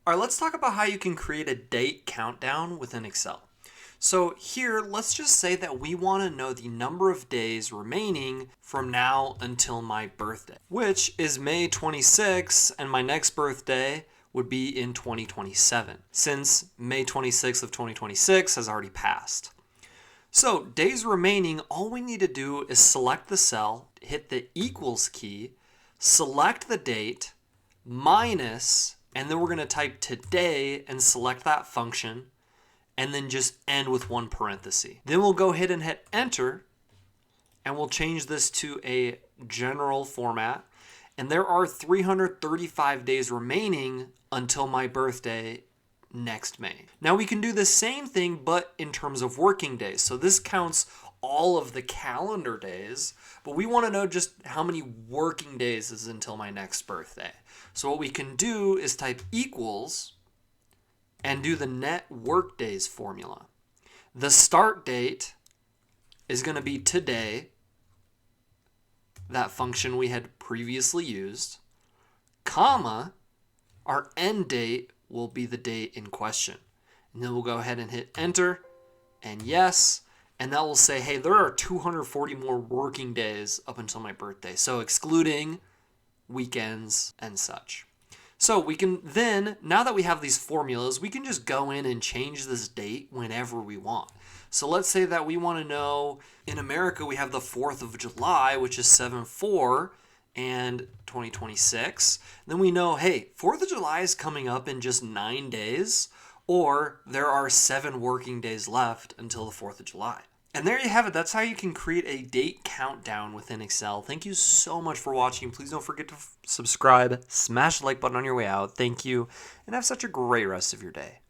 All right, let's talk about how you can create a date countdown within Excel. So here, let's just say that we want to know the number of days remaining from now until my birthday, which is May 26th, and my next birthday would be in 2027, since May 26th of 2026 has already passed. So days remaining, all we need to do is select the cell, hit the equals key, select the date, minus, and then we're going to type today and select that function, and then just end with one parenthesis. Then we'll go ahead and hit enter, and we'll change this to a general format. And there are 335 days remaining until my birthday next May. Now we can do the same thing, but in terms of working days. So this counts all of the calendar days, but we want to know just how many working days is until my next birthday. So what we can do is type equals and do the net work days formula. The start date is going to be today, that function we had previously used, comma, our end date will be the date in question. And then we'll go ahead and hit enter and yes, and that will say, hey, there are 240 more working days up until my birthday. So excluding weekends and such. So we can then, now that we have these formulas, we can just go in and change this date whenever we want. So let's say that we want to know, in America, we have the 4th of July, which is 7/4 and 2026. Then we know, hey, 4th of July is coming up in just 9 days, or there are 7 working days left until the 4th of July. And there you have it. That's how you can create a date countdown within Excel. Thank you so much for watching. Please don't forget to subscribe, smash the like button on your way out. Thank you, and have such a great rest of your day.